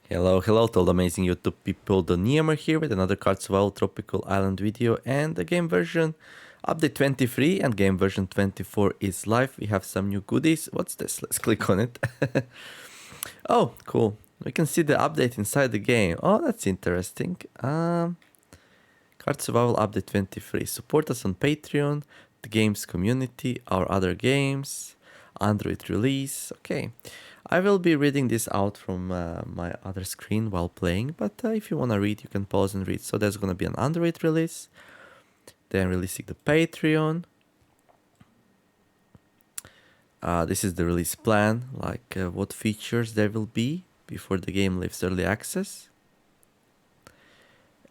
Hello, hello to all the amazing YouTube people, the Niemer here with another Card Survival Tropical Island video, and the game version update 23 and game version 24 is live. We have some new goodies. What's this? Let's click on it. Oh, cool. We can see the update inside the game. Oh, that's interesting. Card Survival Update 23. Support us on Patreon, the game's community, our other games, Android release. Okay. I will be reading this out from my other screen while playing, but if you want to read, you can pause and read. So there's going to be an Android release, then releasing the Patreon. This is the release plan, like what features there will be before the game leaves early access.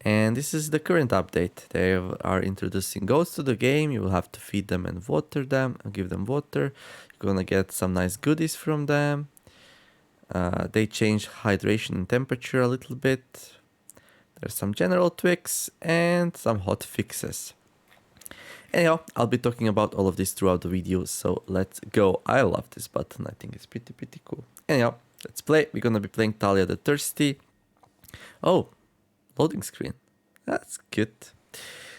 And this is the current update. They are introducing goats to the game. You will have to feed them and water them and give them water. You're going to get some nice goodies from them. They change hydration and temperature a little bit. There's some general tweaks and some hot fixes. Anyhow, I'll be talking about all of this throughout the video, so let's go. I love this button. I think it's pretty cool. Anyhow, let's play. We're gonna be playing Talia the Thirsty. Oh, loading screen. That's good.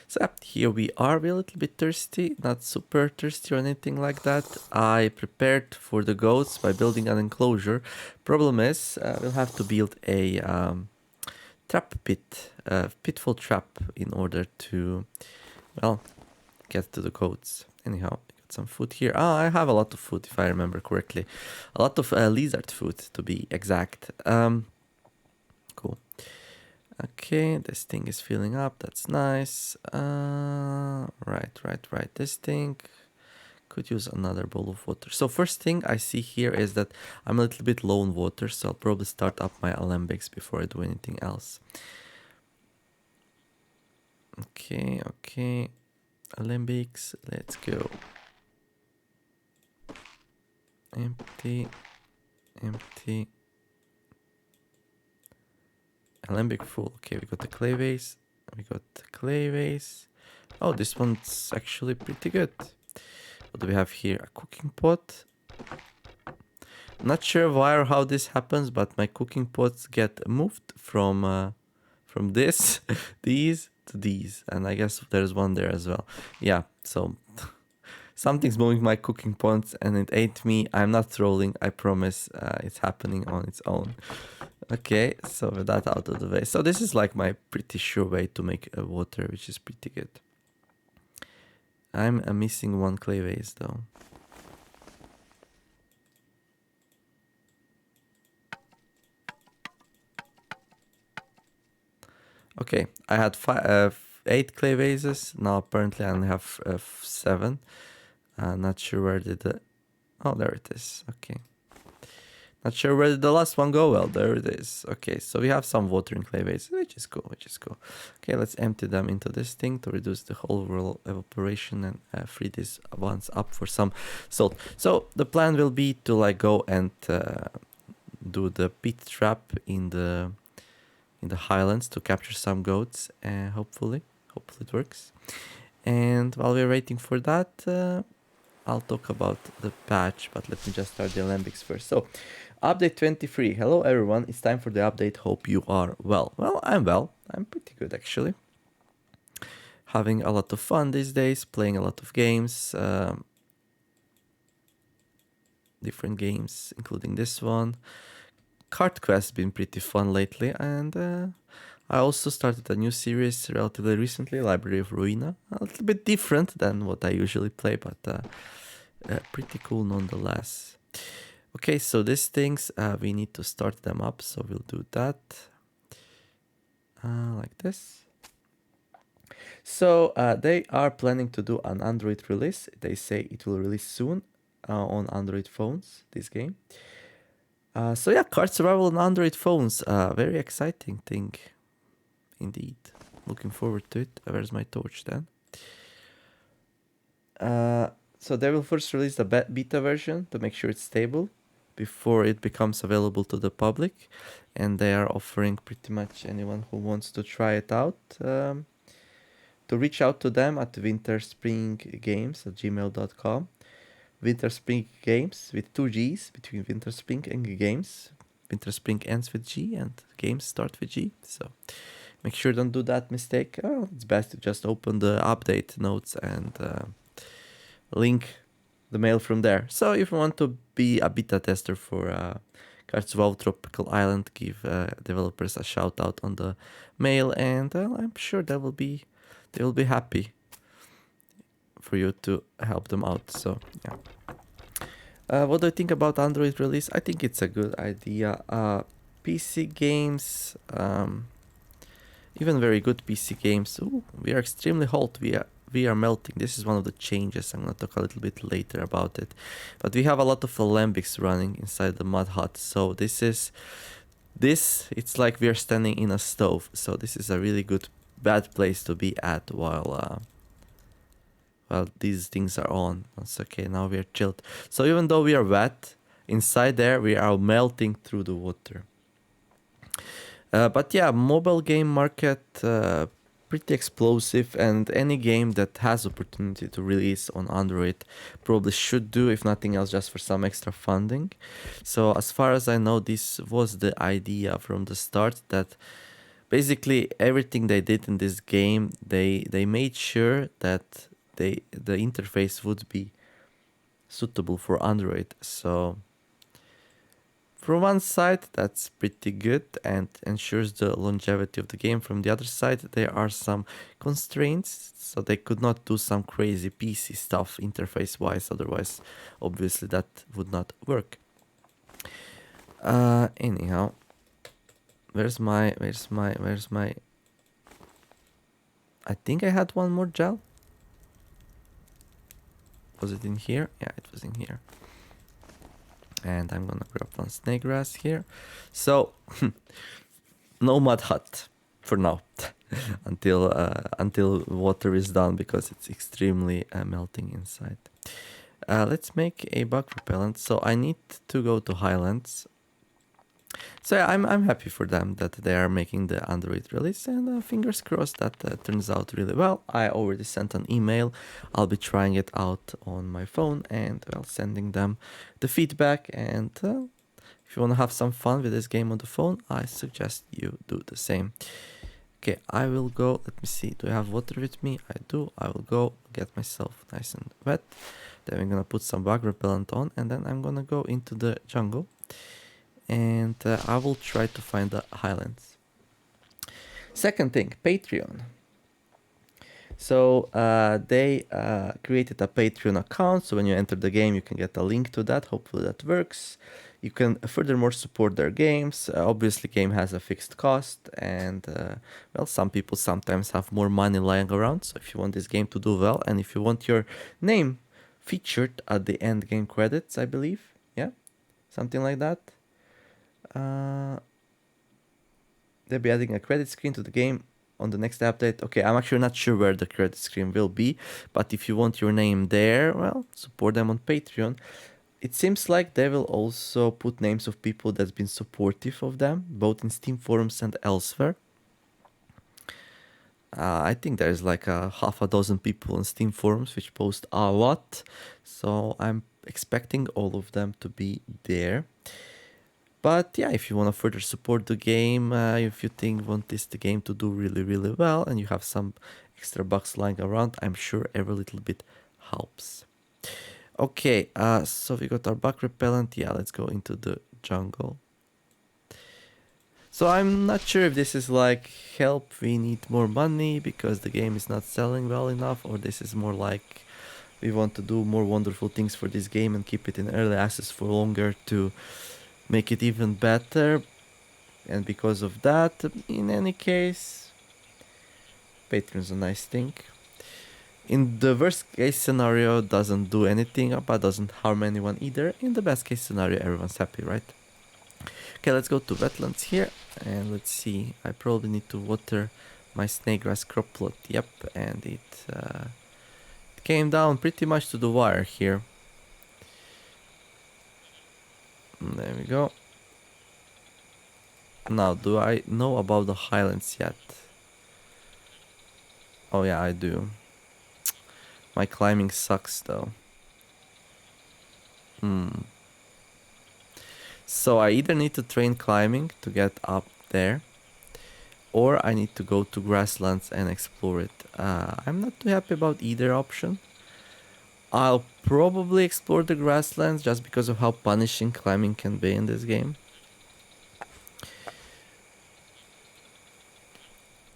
So here we are. We're a little bit thirsty, not super thirsty or anything like that. I prepared for the goats by building an enclosure. Problem is, we'll have to build a trap pit, pitfall trap in order to, well, get to the goats. Anyhow, got some food here. I have a lot of food if I remember correctly. A lot of lizard food to be exact. Cool. Okay, this thing is filling up. That's nice. Right. This thing could use another bowl of water. So first thing I see here is that I'm a little bit low on water, so I'll probably start up my alembics before I do anything else. Okay. Alembics, let's go. Empty. Alembic full. Okay, we got the clay vase. Oh, this one's actually pretty good. What do we have here? A cooking pot. Not sure why or how this happens, but my cooking pots get moved from this, these to these, and I guess there's one there as well. Yeah, so something's moving my cooking pots, and it ain't me. I'm not trolling. I promise. It's happening on its own. Okay, so with that out of the way. So this is like my pretty sure way to make water, which is pretty good. I'm missing one clay vase though. Okay, I had 8 clay vases. Now apparently I only have 7. Not sure where did the... Oh, there it is. Okay. Not sure where did the last one go. Well, there it is. Okay, so we have some water in clay vases, which is cool. Okay, let's empty them into this thing to reduce the overall evaporation and free these ones up for some salt. So the plan will be to like go and do the pit trap in the highlands to capture some goats. Hopefully it works. And while we're waiting for that, I'll talk about the patch, but let me just start the alembics first. So, update 23. Hello everyone, it's time for the update. Hope you are well. Well, I'm well. I'm pretty good actually. Having a lot of fun these days, playing a lot of games. Different games, including this one. Card Quest has been pretty fun lately, and I also started a new series relatively recently, Library of Ruina. A little bit different than what I usually play, but pretty cool nonetheless. Okay, so these things, we need to start them up, so we'll do that like this. So they are planning to do an Android release. They say it will release soon on Android phones, this game. So yeah, Card Survival on Android phones, very exciting thing. Indeed. Looking forward to it. Where's my torch then? So they will first release the beta version to make sure it's stable before it becomes available to the public. And they are offering pretty much anyone who wants to try it out to reach out to them at winterspringgames@gmail.com. Winterspring Games with 2 G's between Winterspring and Games. Winter Spring ends with G and games start with G. So make sure don't do that mistake. It's best to just open the update notes and link the mail from there. So if you want to be a beta tester for Cards of Wow Tropical Island, give developers a shout out on the mail, and I'm sure they will be happy for you to help them out. So yeah. What do I think about Android release? I think it's a good idea. PC games, even very good PC games. Ooh, we are extremely hot. We are melting. This is one of the changes. I'm gonna talk a little bit later about it. But we have a lot of alembics running inside the mud hut. So it's like we are standing in a stove. So this is a really bad place to be at while these things are on. That's okay. Now we are chilled. So even though we are wet, inside there we are melting through the water. But yeah, mobile game market pretty explosive, and any game that has opportunity to release on Android probably should do, if nothing else, just for some extra funding. So as far as I know, this was the idea from the start, that basically everything they did in this game, they made sure that the interface would be suitable for Android. So from one side, that's pretty good and ensures the longevity of the game. From the other side, there are some constraints, so they could not do some crazy PC stuff interface-wise. Otherwise, obviously, that would not work. Anyhow, where's my? I think I had one more gel. Was it in here? Yeah, it was in here. And I'm gonna grab one snake grass here. So no mud hut for now until water is done, because it's extremely melting inside. Let's make a bug repellent. So I need to go to Highlands. So yeah, I'm happy for them that they are making the Android release, and fingers crossed that turns out really well. I already sent an email. I'll be trying it out on my phone and sending them the feedback. And if you want to have some fun with this game on the phone, I suggest you do the same. Okay, I will go. Let me see. Do I have water with me? I do. I will go get myself nice and wet. Then I'm gonna put some bug repellent on, and then I'm gonna go into the jungle. And I will try to find the Highlands. Second thing, Patreon. So they created a Patreon account, so when you enter the game you can get a link to that. Hopefully that works. You can furthermore support their games. Obviously game has a fixed cost, and some people sometimes have more money lying around. So if you want this game to do well, and if you want your name featured at the end game credits, I believe, yeah, something like that. They'll be adding a credit screen to the game on the next update. Okay, I'm actually not sure where the credit screen will be, but if you want your name there, support them on Patreon. It seems like they will also put names of people that's been supportive of them, both in Steam forums and elsewhere. I think there's like half a dozen people in Steam forums which post a lot, so I'm expecting all of them to be there. But yeah, if you want to further support the game, if you want the game to do really, really well, and you have some extra bucks lying around, I'm sure every little bit helps. Okay, so we got our bug repellent. Yeah, let's go into the jungle. So I'm not sure if this is like, help, we need more money because the game is not selling well enough, or this is more like we want to do more wonderful things for this game and keep it in early access for longer to make it even better. And because of that, in any case, Patreon's a nice thing. In the worst case scenario, doesn't do anything, but doesn't harm anyone either. In the best case scenario, everyone's happy, right? Okay, let's go to wetlands here, and let's see. I probably need to water my snake grass crop plot. Yep, and it came down pretty much to the wire here. There we go. Now, do I know about the Highlands yet? Oh yeah, I do. My climbing sucks though. So I either need to train climbing to get up there, or I need to go to grasslands and explore it. I'm not too happy about either option. I'll probably explore the grasslands just because of how punishing climbing can be in this game.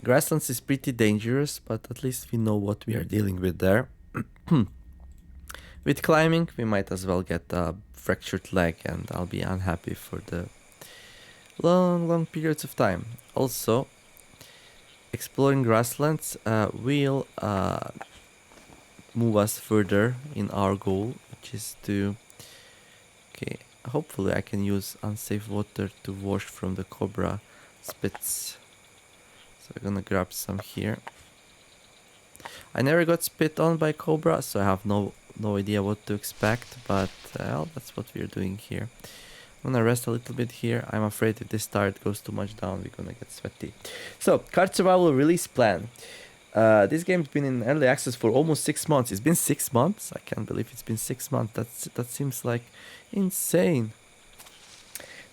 Grasslands is pretty dangerous, but at least we know what we are dealing with there. With climbing, we might as well get a fractured leg, and I'll be unhappy for the long periods of time. Also, exploring grasslands will move us further in our goal, which is to... Okay, hopefully I can use unsafe water to wash from the cobra spits. So we're gonna grab some here. I never got spit on by cobra, so I have no idea what to expect, but well, that's what we're doing here. I'm gonna rest a little bit here. I'm afraid if this turret goes too much down, we're gonna get sweaty. So, card survival release plan. This game's been in early access for almost 6 months. It's been 6 months? I can't believe it's been 6 months. That seems like insane.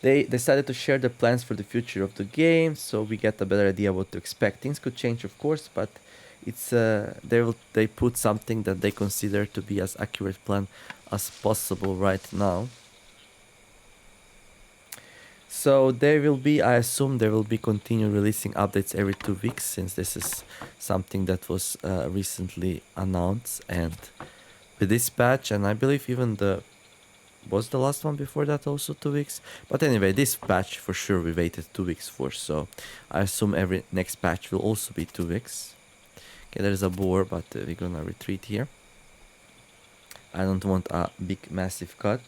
They decided to share the plans for the future of the game, so we get a better idea what to expect. Things could change, of course, but it's they put something that they consider to be as accurate plan as possible right now. So there will be, I assume there will be continue releasing updates every 2 weeks, since this is something that was recently announced, and with this patch, and I believe even was the last one before that also 2 weeks? But anyway, this patch for sure we waited 2 weeks for, so I assume every next patch will also be 2 weeks. Okay, there's a boar, but we're gonna retreat here. I don't want a big massive cut.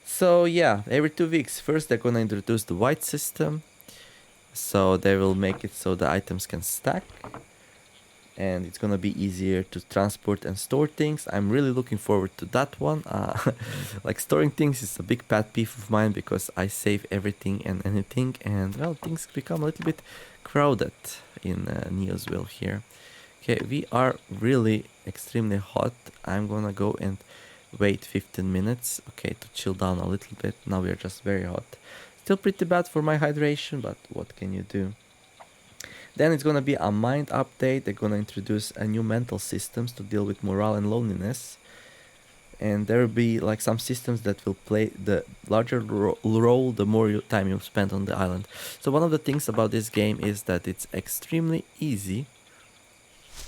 So yeah, every 2 weeks, first they're gonna introduce the white system. So they will make it so the items can stack. And it's gonna be easier to transport and store things. I'm really looking forward to that one. Like storing things is a big pet peeve of mine because I save everything and anything, and well, things become a little bit crowded in Neosville here. Okay, we are really extremely hot. I'm gonna go and wait 15 minutes, okay, to chill down a little bit. Now we are just very hot. Still pretty bad for my hydration, but what can you do? Then it's gonna be a mind update. They're gonna introduce a new mental systems to deal with morale and loneliness. And there will be like some systems that will play the larger role the more time you spend on the island. So one of the things about this game is that it's extremely easy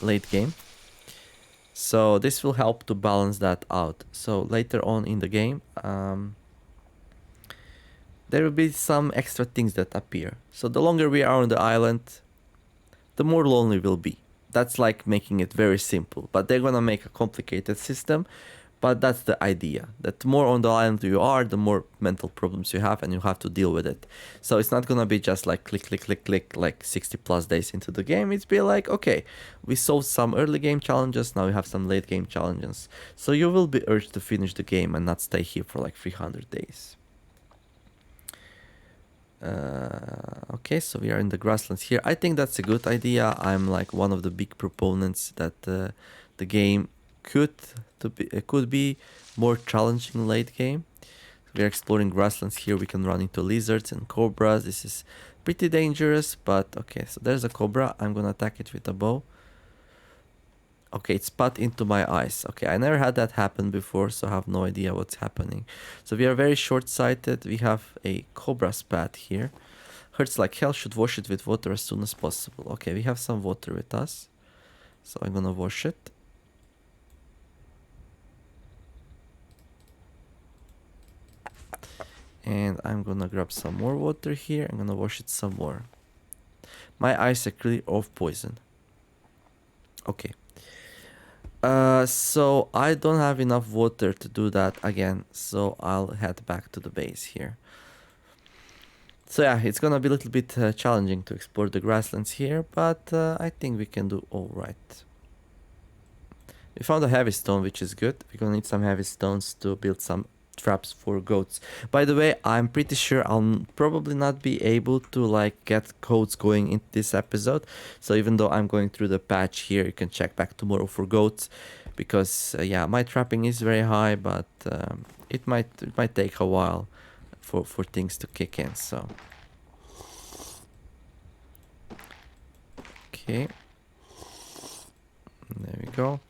late game. So this will help to balance that out. So later on in the game, there will be some extra things that appear. So the longer we are on the island, the more lonely we'll be. That's like making it very simple, but they're gonna make a complicated system. But that's the idea, that the more on the island you are, the more mental problems you have, and you have to deal with it. So it's not gonna be just like click like 60 plus days into the game. It's be like, okay, we solved some early game challenges, now we have some late game challenges. So you will be urged to finish the game and not stay here for like 300 days. Okay, so we are in the grasslands here. I think that's a good idea. I'm like one of the big proponents that the game could be more challenging late game. We are exploring grasslands here. We can run into lizards and cobras. This is pretty dangerous, but okay. So there's a cobra. I'm gonna attack it with a bow. Okay, it's spat into my eyes. Okay, I never had that happen before, so I have no idea what's happening. So we are very short-sighted. We have a cobra spat here. Hurts like hell. Should wash it with water as soon as possible. Okay, we have some water with us, so I'm gonna wash it. And I'm gonna grab some more water here. I'm gonna wash it some more. My eyes are clear of poison. Okay. So I don't have enough water to do that again, so I'll head back to the base here. So yeah, it's gonna be a little bit challenging to explore the grasslands here, but I think we can do alright. We found a heavy stone, which is good. We're gonna need some heavy stones to build some traps for goats. By the way, I'm pretty sure I'll probably not be able to like get goats going in this episode. So even though I'm going through the patch here, you can check back tomorrow for goats, because yeah, my trapping is very high, but it might take a while for things to kick in. So okay, there we go.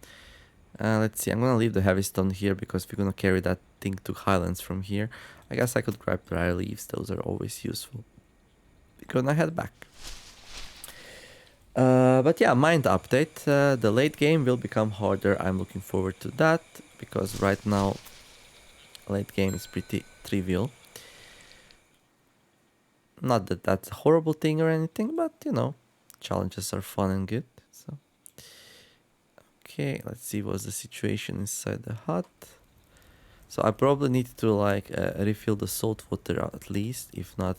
Let's see, I'm gonna leave the heavy stone here because we're gonna carry that thing to Highlands from here. I guess I could grab dry leaves, those are always useful. We're gonna head back. But yeah, mind update. The late game will become harder. I'm looking forward to that because right now late game is pretty trivial. Not that that's a horrible thing or anything, but you know, challenges are fun and good. So okay, let's see what's the situation inside the hut. So I probably need to like refill the salt water at least, if not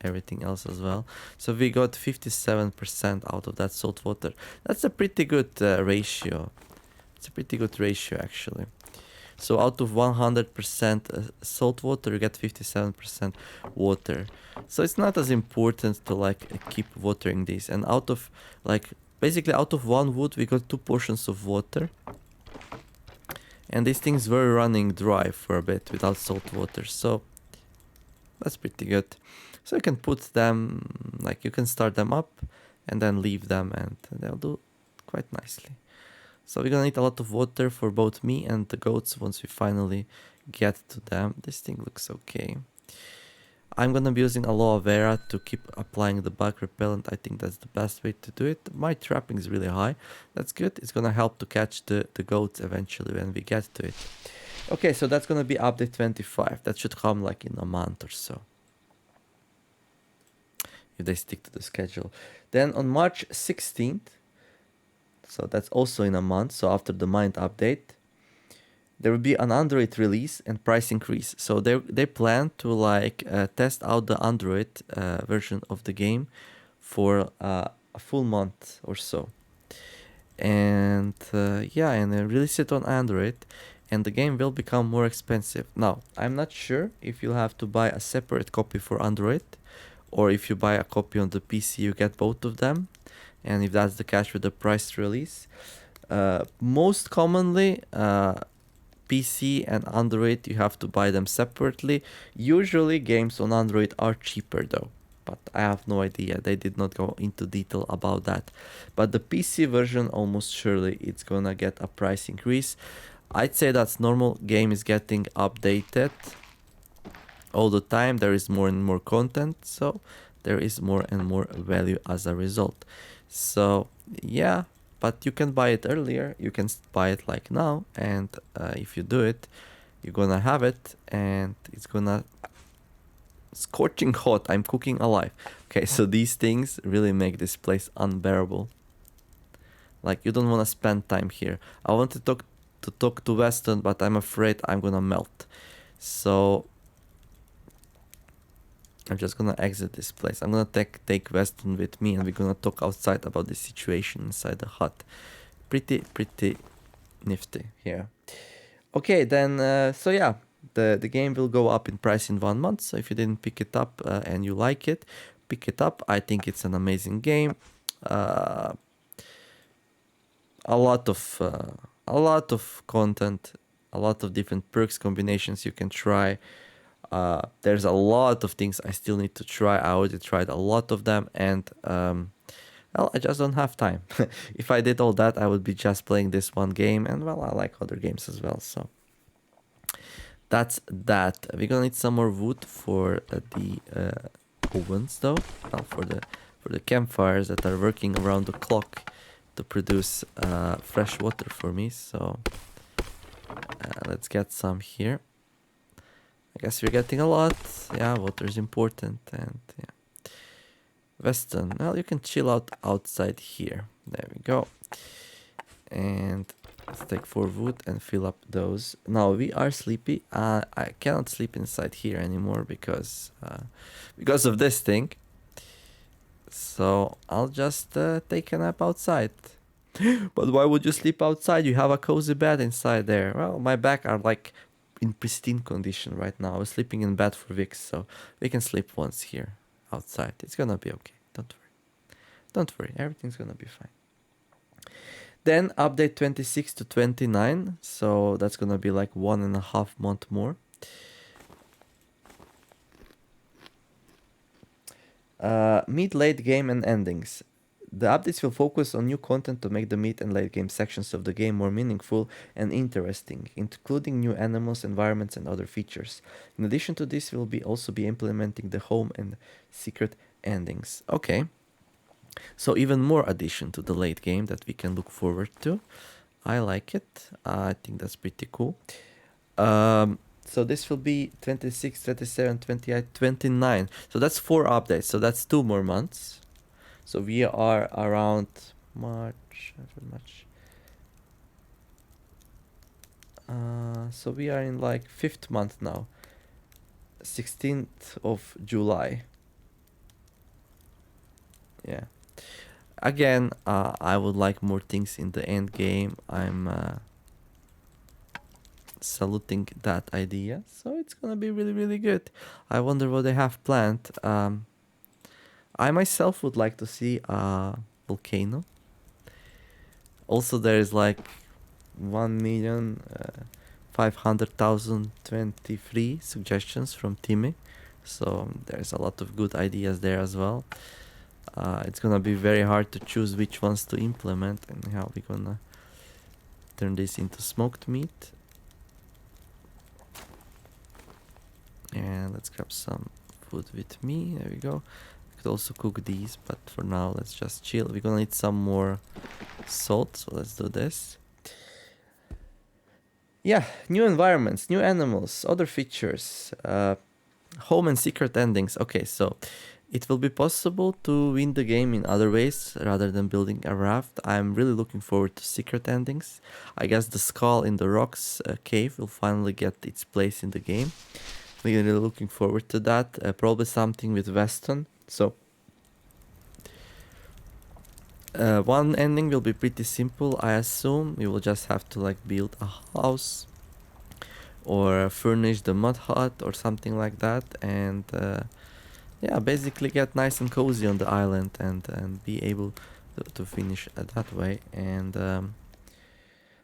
everything else as well. So we got 57% out of that salt water. That's a pretty good ratio. It's a pretty good ratio actually. So out of 100% salt water, you get 57% water. So it's not as important to like keep watering these. And out of like, basically out of one wood, we got 2 portions of water. And these things were running dry for a bit without salt water, so that's pretty good. So you can put them, like you can start them up and then leave them and they'll do quite nicely. So we're gonna need a lot of water for both me and the goats once we finally get to them. This thing looks okay. I'm gonna be using aloe vera to keep applying the bug repellent. I think that's the best way to do it. My trapping is really high. That's good. It's gonna help to catch the goats eventually when we get to it. Okay, so that's gonna be update 25. That should come like in a month or so, if they stick to the schedule. Then on March 16th, so that's also in a month, so after the mind update, there will be an Android release and price increase. So they plan to like test out the Android version of the game for a full month or so. And yeah, and they release it on Android and the game will become more expensive. Now, I'm not sure if you'll have to buy a separate copy for Android or if you buy a copy on the PC, you get both of them. And if that's the case with the price release. Most commonly, PC and Android, you have to buy them separately. Usually games on Android are cheaper though, but I have no idea. They did not go into detail about that. But the PC version, almost surely it's gonna get a price increase. I'd say that's normal. Game is getting updated all the time. There is more and more content, so there is more and more value as a result. So yeah, but you can buy it earlier. You can buy it like now, and if you do it, you're gonna have it, and it's gonna scorching hot. I'm cooking alive. Okay, so these things really make this place unbearable. Like you don't want to spend time here. I want to talk to Weston, but I'm afraid I'm gonna melt. So I'm just gonna exit this place. I'm gonna take Weston with me and we're gonna talk outside about the situation inside the hut. Pretty nifty here. Okay, then, so yeah, the game will go up in price in 1 month. So if you didn't pick it up and you like it, pick it up. I think it's an amazing game. A lot of content, a lot of different perks combinations you can try. There's a lot of things I still need to try. I already tried a lot of them and well, I just don't have time. If I did all that, I would be just playing this one game and well, I like other games as well. So that's that. We're gonna need some more wood for the ovens though. Well, for the campfires that are working around the clock to produce fresh water for me. So let's get some here. I guess we're getting a lot. Yeah, water is important and yeah. Weston, well, you can chill out outside here. There we go. And let's take 4 wood and fill up those. Now we are sleepy. I cannot sleep inside here anymore because of this thing. So I'll just take a nap outside. But why would you sleep outside? You have a cozy bed inside there. Well, my back are like in pristine condition right now. I was sleeping in bed for weeks, so we can sleep once here outside. It's gonna be okay. Don't worry. Don't worry. Everything's gonna be fine. Then update 26 to 29. So that's gonna be like 1.5 months more. Mid, late game and endings. The updates will focus on new content to make the mid and late game sections of the game more meaningful and interesting, including new animals, environments, and other features. In addition to this, we'll also be implementing the home and secret endings. Okay, so even more addition to the late game that we can look forward to. I like it. I think that's pretty cool. So this will be 26, 27, 28, 29. So that's 4 updates. So that's 2 more months. So we are around March. So we are in like 5th month now. 16th of July. Yeah. Again, I would like more things in the end game. I'm saluting that idea. So it's gonna be really, really good. I wonder what they have planned. I myself would like to see a volcano. Also, there is like 1,500,023 suggestions from Timmy. So there's a lot of good ideas there as well. It's gonna be very hard to choose which ones to implement and how we're gonna turn this into smoked meat. And let's grab some food with me. There we go. We could also cook these, but for now let's just chill. We're gonna need some more salt, so let's do this. Yeah, new environments, new animals, other features, home and secret endings. Okay, so it will be possible to win the game in other ways rather than building a raft. I'm really looking forward to secret endings. I guess the skull in the rocks cave will finally get its place in the game. Really looking forward to that. Probably something with Weston. So one ending will be pretty simple, I assume. You will just have to like build a house or furnish the mud hut or something like that, and yeah, basically get nice and cozy on the island and be able to finish that way. And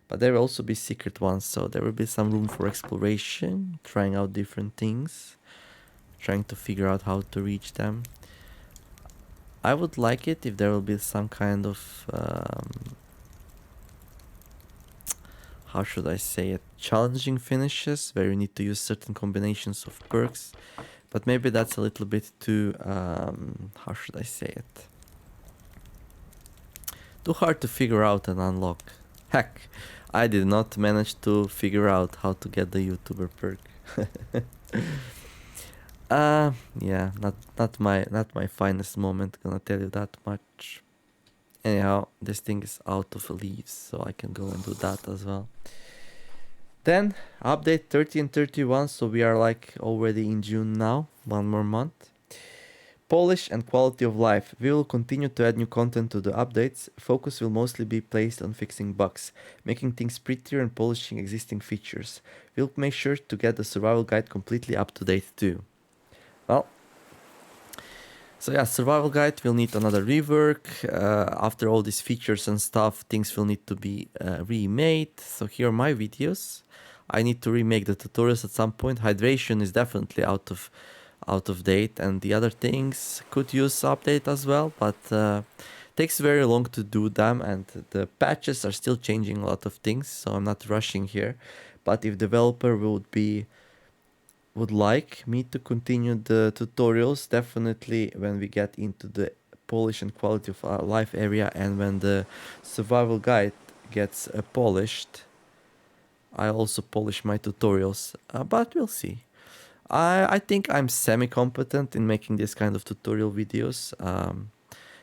but there will also be secret ones, so there will be some room for exploration, trying out different things, trying to figure out how to reach them. I would like it if there will be some kind of how should I say it, challenging finishes where you need to use certain combinations of perks, but maybe that's a little bit too how should I say it, too hard to figure out and unlock. Heck, I did not manage to figure out how to get the YouTuber perk. Yeah, not my finest moment, gonna tell you that much. Anyhow, this thing is out of leaves, so I can go and do that as well. Then update 30 and 31, so we are like already in June now, 1 more month. Polish and quality of life. We will continue to add new content to the updates. Focus will mostly be placed on fixing bugs, making things prettier and polishing existing features. We'll make sure to get the survival guide completely up to date too. Well, so yeah, survival guide will need another rework. After all these features and stuff, things will need to be remade. So here are my videos. I need to remake the tutorials at some point. Hydration is definitely out of date, and the other things could use update as well, but takes very long to do them, and the patches are still changing a lot of things, so I'm not rushing here. But if developer would like me to continue the tutorials, definitely when we get into the polish and quality of our life area, and when the survival guide gets polished, I also polish my tutorials, but we'll see. I think I'm semi-competent in making this kind of tutorial videos.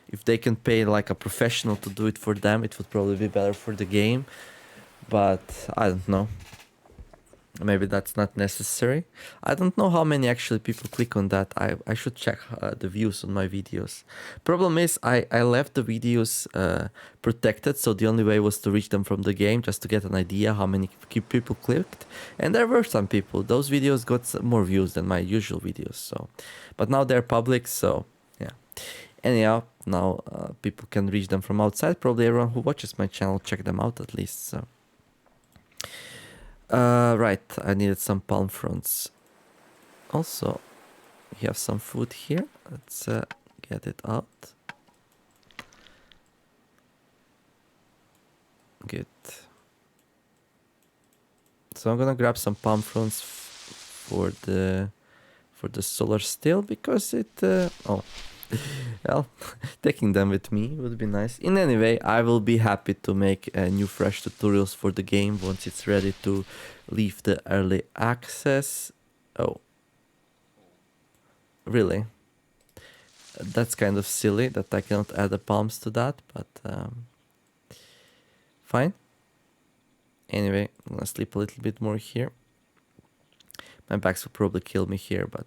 If they can pay like a professional to do it for them, it would probably be better for the game, but I don't know. Maybe that's not necessary. I don't know how many actually people click on that. I should check the views on my videos. Problem is I left the videos protected, so the only way was to reach them from the game, just to get an idea how many people clicked. And there were some people. Those videos got more views than my usual videos. So, but now they're public, so yeah. Anyhow, now people can reach them from outside. Probably everyone who watches my channel check them out at least. So. Right, I needed some palm fronds. Also, we have some food here. Let's get it out. Good. So I'm gonna grab some palm fronds for the solar steel because it oh well, taking them with me would be nice. In any way, I will be happy to make new fresh tutorials for the game once it's ready to leave the early access. Oh, really? That's kind of silly that I cannot add the palms to that, but fine. Anyway, I'm gonna sleep a little bit more here. My backs will probably kill me here, but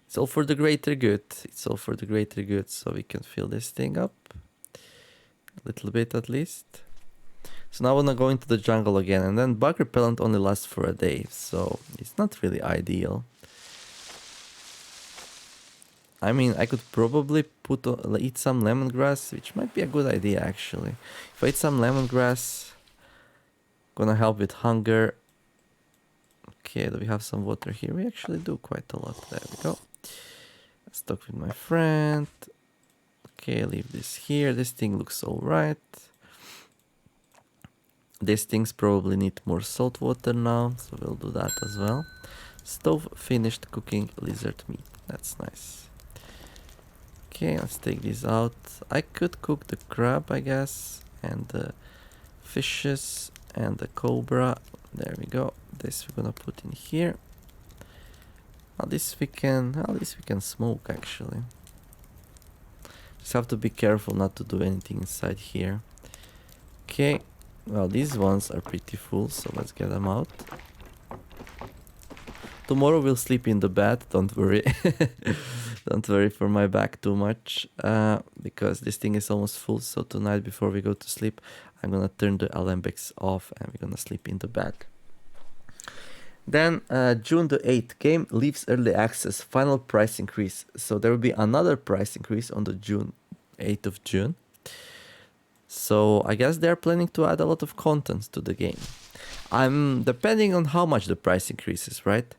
it's all for the greater good. It's all for the greater good, so we can fill this thing up a little bit at least. So now I'm gonna go into the jungle again, and then bug repellent only lasts for a day, so it's not really ideal. I mean, I could probably eat some lemongrass, which might be a good idea actually. If I eat some lemongrass, gonna help with hunger. Okay, do we have some water here? We actually do quite a lot. There we go. Let's talk with my friend. Okay, leave this here. This thing looks alright. These things probably need more salt water now, so we'll do that as well. Stove finished cooking lizard meat. That's nice. Okay, let's take these out. I could cook the crab, I guess, and the fishes and the cobra. There we go. This we're gonna put in here. At least we can smoke actually. Just have to be careful not to do anything inside here. Okay, well these ones are pretty full, so let's get them out. Tomorrow we'll sleep in the bed, don't worry. Don't worry for my back too much, because this thing is almost full, so tonight before we go to sleep, I'm gonna turn the alembics off and we're gonna sleep in the bed. Then June the 8th, game leaves early access, final price increase. So there will be another price increase on the 8th of June. So I guess they're planning to add a lot of content to the game. I'm depending on how much the price increases, right?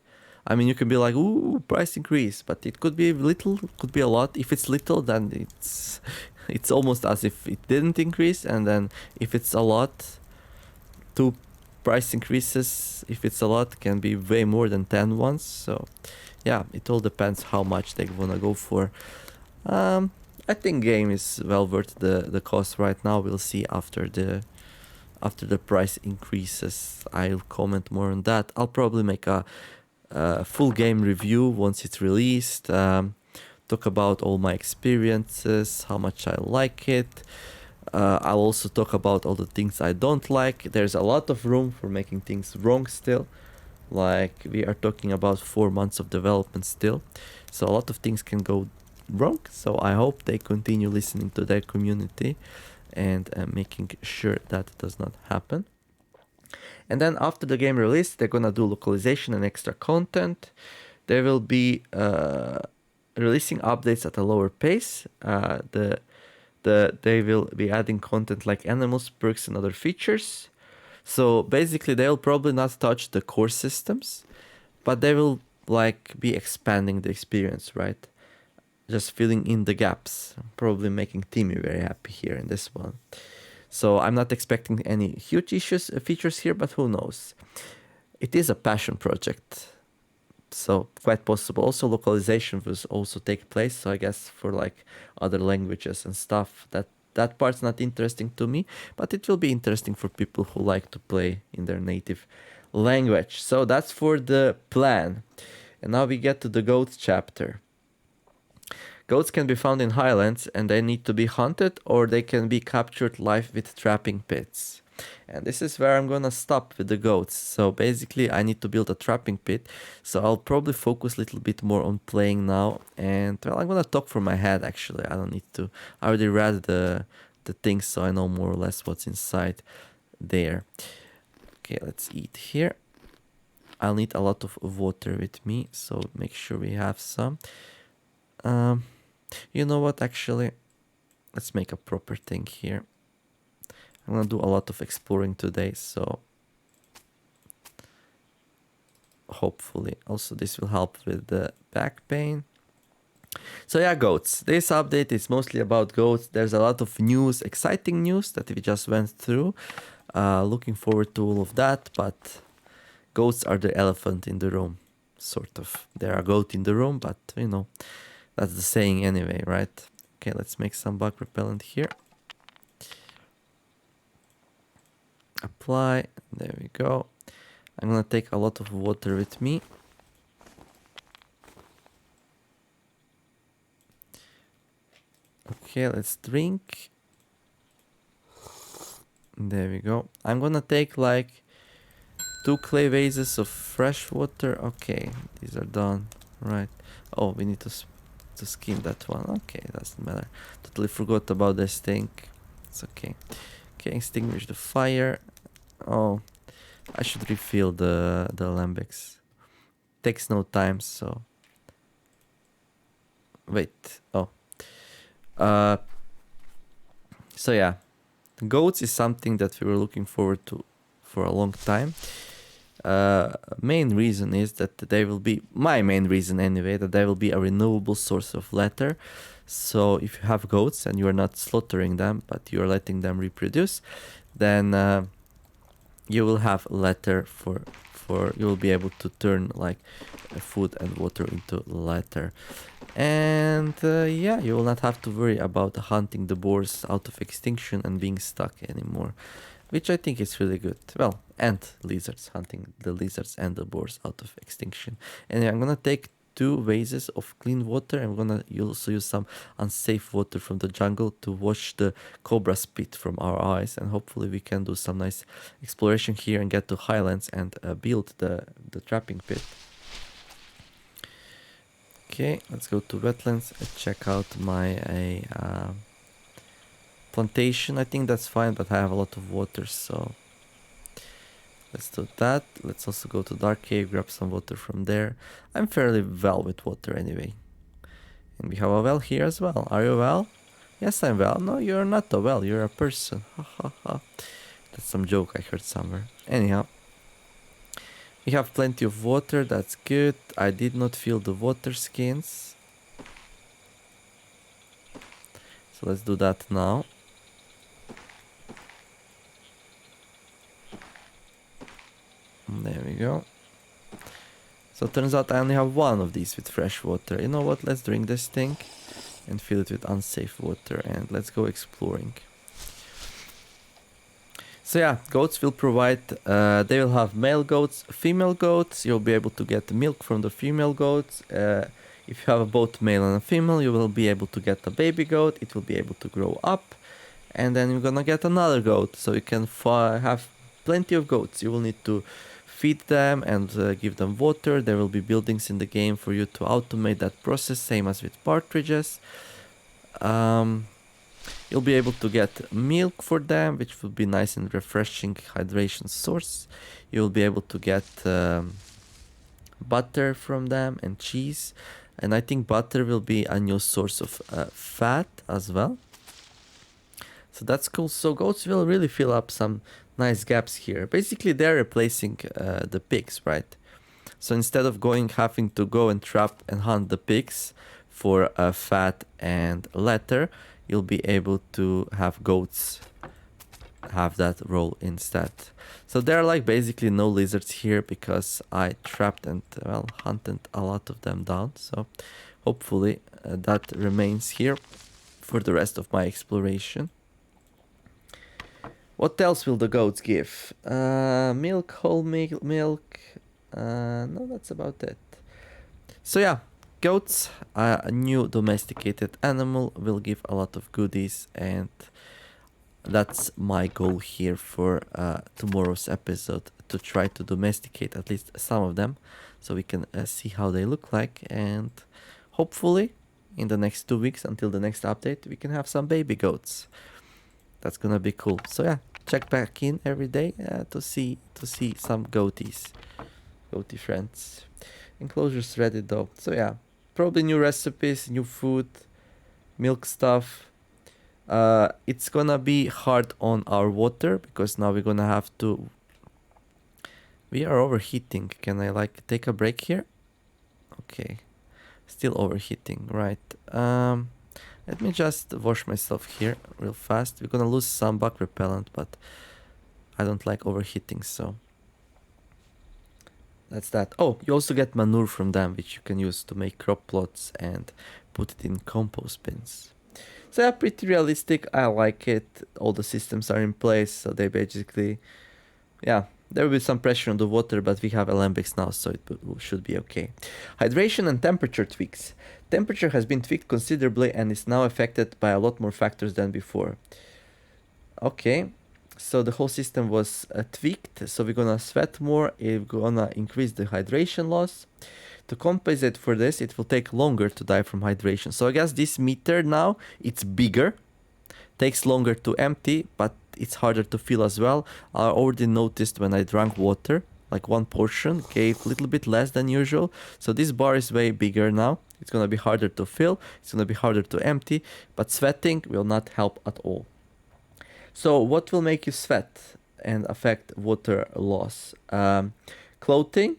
I mean, you can be like, ooh, price increase, but it could be little, could be a lot. If it's little, then it's almost as if it didn't increase, and then if it's a lot, two price increases, if it's a lot, can be way more than 10 ones. So yeah, it all depends how much they wanna go for. I think game is well worth the cost right now. We'll see after the price increases. I'll comment more on that. I'll probably make a full game review once it's released. Talk about all my experiences, how much I like it. I'll also talk about all the things I don't like. There's a lot of room for making things wrong still. Like, we are talking about 4 months of development still. So a lot of things can go wrong. So I hope they continue listening to their community and making sure that does not happen. And then after the game release, they're gonna do localization and extra content. They will be releasing updates at a lower pace. They will be adding content like animals, perks, and other features. So basically, they'll probably not touch the core systems, but they will like be expanding the experience, right? Just filling in the gaps. Probably making Timmy very happy here in this one. So I'm not expecting any huge features here, but who knows? It is a passion project, so quite possible. Also, localization will also take place. So I guess for like other languages and stuff, that part's not interesting to me, but it will be interesting for people who like to play in their native language. So that's for the plan. And now we get to the goats chapter. Goats can be found in highlands and they need to be hunted, or they can be captured live with trapping pits. And this is where I'm gonna stop with the goats. So basically I need to build a trapping pit. So I'll probably focus a little bit more on playing now. And well, I'm gonna talk from my head actually. I don't need to. I already read the things, so I know more or less what's inside there. Okay, let's eat here. I'll need a lot of water with me, so make sure we have some. You know what, actually, let's make a proper thing here. I'm gonna do a lot of exploring today, so hopefully also this will help with the back pain. So yeah, goats. This update is mostly about goats. There's a lot of news, exciting news that we just went through. Looking forward to all of that, but goats are the elephant in the room, sort of. There are goat in the room, but you know, that's the saying anyway, right? Okay, let's make some bug repellent here. Apply, there we go. I'm gonna take a lot of water with me. Okay, let's drink. There we go. I'm gonna take like 2 clay vases of fresh water. Okay, these are done. Right. Oh, we need to skim that one. Okay, doesn't matter. Totally forgot about this thing. It's okay. Okay, extinguish the fire. Oh, I should refill the lambics. Takes no time, so wait. Oh. So yeah, goats is something that we were looking forward to for a long time. Main reason is that they will be, my main reason anyway, that they will be a renewable source of leather. So if you have goats and you are not slaughtering them, but you are letting them reproduce, then you will have leather for you will be able to turn like food and water into leather. And yeah, you will not have to worry about hunting the boars out of extinction and being stuck anymore, which I think is really good. Well, and lizards, hunting the lizards and the boars out of extinction. And I'm gonna take 2 vases of clean water. I'm gonna also use some unsafe water from the jungle to wash the cobra spit from our eyes, and hopefully we can do some nice exploration here and get to highlands and build the trapping pit. Okay, let's go to wetlands and check out my plantation. I think that's fine, but I have a lot of water, so let's do that. Let's also go to Dark Cave, grab some water from there. I'm fairly well with water anyway. And we have a well here as well. Are you well? Yes, I'm well. No, you're not a well. You're a person. Ha ha ha. That's some joke I heard somewhere. Anyhow, we have plenty of water. That's good. I did not fill the water skins. So let's do that now. There we go. So it turns out I only have 1 of these with fresh water. You know what? Let's drink this thing and fill it with unsafe water, and let's go exploring. So yeah, goats will provide, they will have male goats, female goats. You'll be able to get milk from the female goats. If you have both male and a female, you will be able to get a baby goat. It will be able to grow up, and then you're gonna get another goat. So you can have plenty of goats. You will need to feed them and give them water. There will be buildings in the game for you to automate that process, same as with partridges. You'll be able to get milk for them, which will be nice and refreshing hydration source. You'll be able to get butter from them and cheese. And I think butter will be a new source of fat as well. So that's cool. So goats will really fill up some nice gaps here. Basically, they're replacing the pigs, right? So instead of having to go and trap and hunt the pigs for fat and leather, you'll be able to have goats have that role instead. So there are like basically no lizards here because I trapped and hunted a lot of them down. So hopefully that remains here for the rest of my exploration. What else will the goats give? Milk, whole milk. No, that's about it. So yeah, goats, a new domesticated animal, will give a lot of goodies, and that's my goal here for tomorrow's episode, to try to domesticate at least some of them so we can see how they look like, and hopefully in the next 2 weeks until the next update we can have some baby goats. That's gonna be cool. So yeah, check back in every day to see some goatee friends. Enclosure's ready though. So yeah, probably new recipes, new food, milk stuff. It's gonna be hard on our water because now we're gonna have to. We are overheating. Can I like take a break here? Okay. Still overheating, right. Let me just wash myself here real fast. We're gonna lose some bug repellent, but I don't like overheating, so that's that. Oh, you also get manure from them, which you can use to make crop plots and put it in compost bins. So yeah, pretty realistic. I like it. All the systems are in place, so they basically, yeah, there will be some pressure on the water, but we have alembics now, so it should be okay. Hydration and temperature tweaks. Temperature has been tweaked considerably and is now affected by a lot more factors than before. Okay, so the whole system was tweaked, so we're gonna sweat more, we're gonna increase the hydration loss. To compensate for this, it will take longer to die from hydration. So I guess this meter now, it's bigger, takes longer to empty, but it's harder to fill as well. I already noticed when I drank water, like one portion gave a little bit less than usual. So this bar is way bigger now. It's gonna be harder to fill, it's gonna be harder to empty, but sweating will not help at all. So what will make you sweat and affect water loss? Clothing,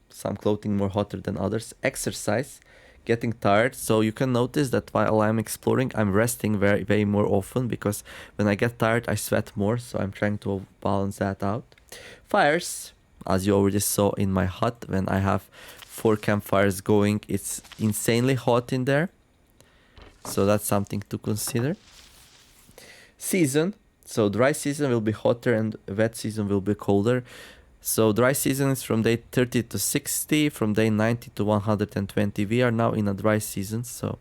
some clothing more hotter than others. Exercise, getting tired. So you can notice that while I'm exploring, I'm resting way more often, because when I get tired, I sweat more. So I'm trying to balance that out. Fires, as you already saw in my hut, when I have 4 campfires going, it's insanely hot in there. So that's something to consider. Season, so dry season will be hotter and wet season will be colder. So dry season is from day 30 to 60, from day 90 to 120. We are now in a dry season, so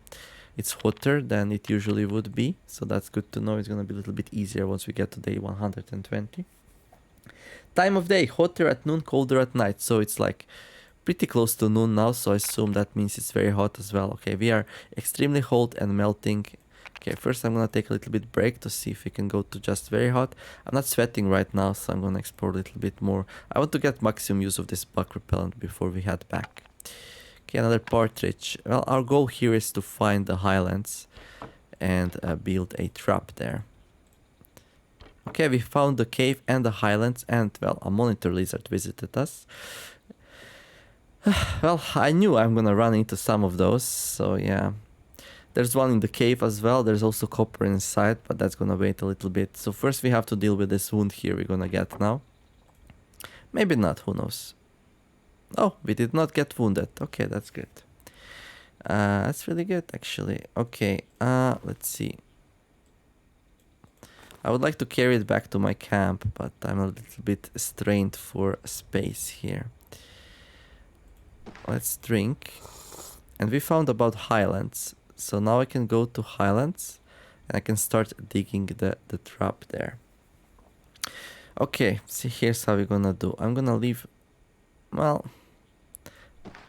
it's hotter than it usually would be. So that's good to know. It's going to be a little bit easier once we get to day 120. Time of day, hotter at noon, colder at night. So it's like pretty close to noon now, so I assume that means it's very hot as well. Okay, we are extremely hot and melting. Okay, first I'm gonna take a little bit break to see if we can go to just very hot. I'm not sweating right now, so I'm gonna explore a little bit more. I want to get maximum use of this bug repellent before we head back. Okay, another partridge. Well, our goal here is to find the highlands and build a trap there. Okay, we found the cave and the highlands, and well, a monitor lizard visited us. Well, I knew I'm gonna run into some of those, so yeah. There's one in the cave as well. There's also copper inside, but that's gonna wait a little bit. So first we have to deal with this wound here we're gonna get now. Maybe not, who knows. Oh, we did not get wounded. Okay, that's good. That's really good, actually. Okay, let's see. I would like to carry it back to my camp, but I'm a little bit strained for space here. Let's drink. And we found about highlands. So now I can go to highlands and I can start digging the trap there. Okay, see, here's how we're gonna do. I'm gonna leave, well,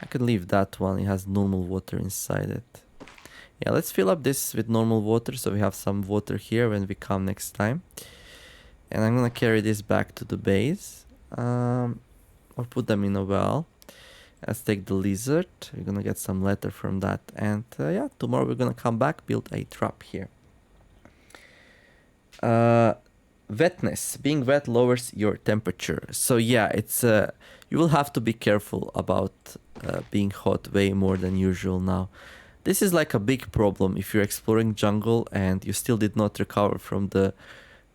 I could leave that one. It has normal water inside it. Yeah, let's fill up this with normal water so we have some water here when we come next time. And I'm gonna carry this back to the base. Or put them in a well. Let's take the lizard. We're gonna get some leather from that. And yeah, tomorrow we're gonna come back, build a trap here. Wetness. Being wet lowers your temperature. So yeah, it's you will have to be careful about being hot way more than usual now. This is like a big problem if you're exploring jungle and you still did not recover from the